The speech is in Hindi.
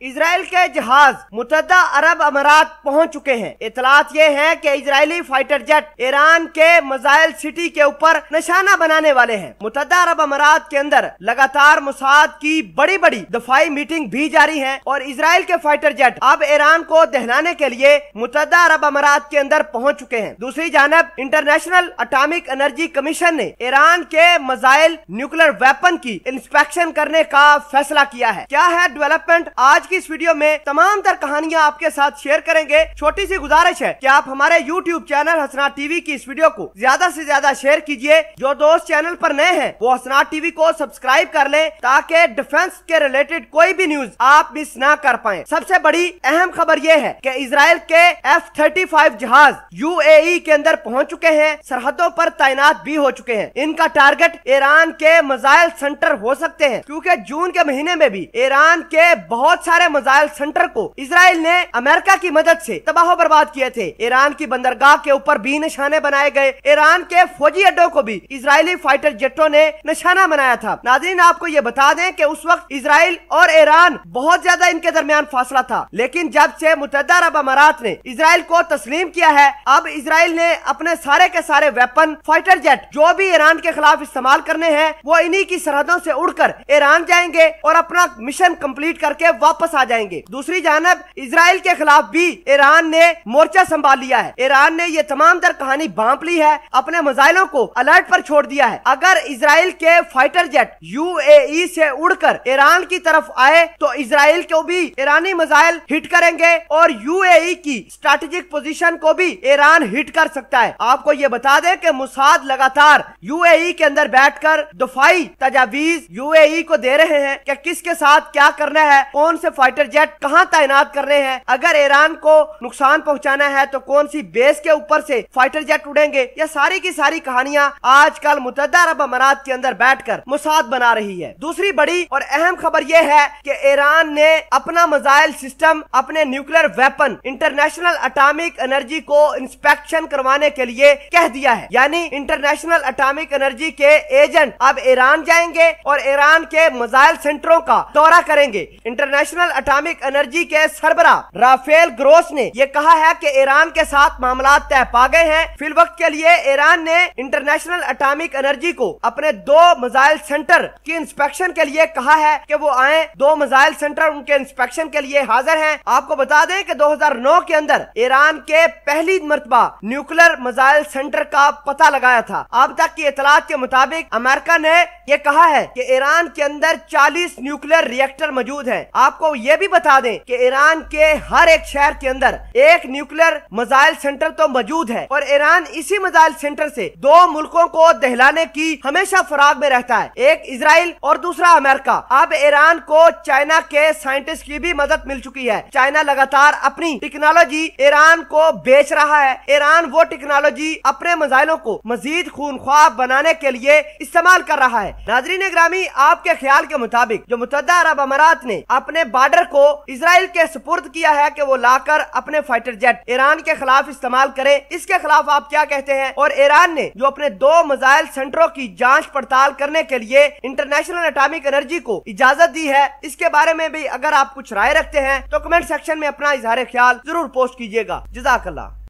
इजराइल के जहाज मुत्तहदा अरब अमारात पहुंच चुके हैं। इतलात ये है कि इजरायली फाइटर जेट ईरान के मिसाइल सिटी के ऊपर निशाना बनाने वाले हैं। मुत्तहदा अरब अमारात के अंदर लगातार मोसाद की बड़ी बड़ी दफाई मीटिंग भी जारी है और इजराइल के फाइटर जेट अब ईरान को दहलाने के लिए मुत्तहदा अरब अमारात के अंदर पहुंच चुके हैं। दूसरी जानब इंटरनेशनल एटॉमिक एनर्जी कमीशन ने ईरान के मिसाइल न्यूक्लियर वेपन की इंस्पेक्शन करने का फैसला किया है। क्या है डेवलपमेंट, आज की इस वीडियो में तमाम तर कहानियां आपके साथ शेयर करेंगे। छोटी सी गुजारिश है कि आप हमारे YouTube चैनल हसनात टीवी की इस वीडियो को ज्यादा से ज्यादा शेयर कीजिए। जो दोस्त चैनल पर नए हैं वो हसनात टीवी को सब्सक्राइब कर लें ताकि डिफेंस के रिलेटेड कोई भी न्यूज आप मिस ना कर पाए। सबसे बड़ी अहम खबर यह है कि इजराइल के F-35 जहाज UAE के अंदर पहुंच चुके हैं, सरहदों पर तैनात भी हो चुके हैं। इनका टारगेट ईरान के मिसाइल सेंटर हो सकते हैं, क्योंकि जून के महीने में भी ईरान के बहुत सारे मिसाइल सेंटर को इजराइल ने अमेरिका की मदद से तबाह बर्बाद किए थे। ईरान की बंदरगाह के ऊपर भी निशाने बनाए गए। ईरान के फौजी अड्डों को भी इजरायली फाइटर जेटों ने निशाना बनाया था। नाज़रीन, आपको ये बता दें कि उस वक्त इजराइल और ईरान बहुत ज्यादा इनके दरमियान फासला था, लेकिन जब से मुत्तहदा अरब अमारात ने इजराइल को तस्लीम किया है, अब इजराइल ने अपने सारे के सारे वेपन, फाइटर जेट जो भी ईरान के खिलाफ इस्तेमाल करने हैं वो इन्हीं की सरहदों से उड़कर ईरान जाएंगे और अपना मिशन कंप्लीट करके वापस आ जाएंगे। दूसरी जानब इजराइल के खिलाफ भी ईरान ने मोर्चा संभाल लिया है। ईरान ने ये तमाम तर कहानी भांप ली है, अपने मिसाइलों को अलर्ट पर छोड़ दिया है। अगर इजराइल के फाइटर जेट UAE से उड़कर ईरान की तरफ आए तो इजराइल को भी ईरानी मिसाइल हिट करेंगे और UAE की स्ट्रैटेजिक पोजीशन को भी ईरान हिट कर सकता है। आपको ये बता दें कि मोसाद लगातार UAE के अंदर बैठकर दफाई तजावीज UAE को दे रहे हैं कि किसके साथ क्या करना है, कौन से फाइटर जेट कहां तैनात करने हैं, अगर ईरान को नुकसान पहुंचाना है तो कौन सी बेस के ऊपर से फाइटर जेट उड़ेंगे। ये सारी की सारी कहानियां आजकल मुत्तहदा अरब अमारात के अंदर बैठकर मोसाद बना रही है। दूसरी बड़ी और अहम खबर यह है कि ईरान ने अपना मिसाइल सिस्टम, अपने nuclear weapon international atomic energy को इंस्पेक्शन करवाने के लिए कह दिया है। यानी इंटरनेशनल एटॉमिक एनर्जी के एजेंट अब ईरान जाएंगे और ईरान के मिसाइल सेंटरों का दौरा करेंगे। इंटरनेशनल एटॉमिक एनर्जी के सरबराह राफेल ग्रोस ने यह कहा है कि ईरान के साथ मामला तय पा गए हैं। फिल वक्त के लिए ईरान ने इंटरनेशनल एटॉमिक एनर्जी को अपने 2 मिसाइल सेंटर की इंस्पेक्शन के लिए कहा है कि वो आए। 2 मिसाइल सेंटर उनके इंस्पेक्शन के लिए हाजिर हैं। आपको बता दें कि 2009 के अंदर ईरान के पहली मर्तबा न्यूक्लियर मिसाइल सेंटर का पता लगाया था। अब तक की इतलात के मुताबिक अमेरिका ने यह कहा है कि ईरान के अंदर 40 न्यूक्लियर रिएक्टर मौजूद हैं। आपको ये भी बता दें कि ईरान के हर एक शहर के अंदर एक न्यूक्लियर मिसाइल सेंटर तो मौजूद है और ईरान इसी मिसाइल सेंटर से 2 मुल्कों को दहलाने की हमेशा फराग में रहता है, एक इजराइल और दूसरा अमेरिका। अब ईरान को चाइना के साइंटिस्ट की भी मदद मिल चुकी है। चाइना लगातार अपनी टेक्नोलॉजी ईरान को बेच रहा है। ईरान वो टेक्नोलॉजी अपने मिसाइलों को मजीद खूनख्वार बनाने के लिए इस्तेमाल कर रहा है। नाज़रीन ग्रामी, आपके ख्याल के मुताबिक जो मुत्तहदा अरब अमारात ने अपने बॉर्डर को इजराइल के सुपुर्द किया है कि वो लाकर अपने फाइटर जेट ईरान के खिलाफ इस्तेमाल करे, इसके खिलाफ आप क्या कहते हैं? और ईरान ने जो अपने 2 मिसाइल सेंटरों की जांच पड़ताल करने के लिए इंटरनेशनल एटॉमिक एनर्जी को इजाजत दी है, इसके बारे में भी अगर आप कुछ राय रखते हैं तो कमेंट सेक्शन में अपना इजहार ख्याल जरूर पोस्ट कीजिएगा। जज़ाकल्लाह।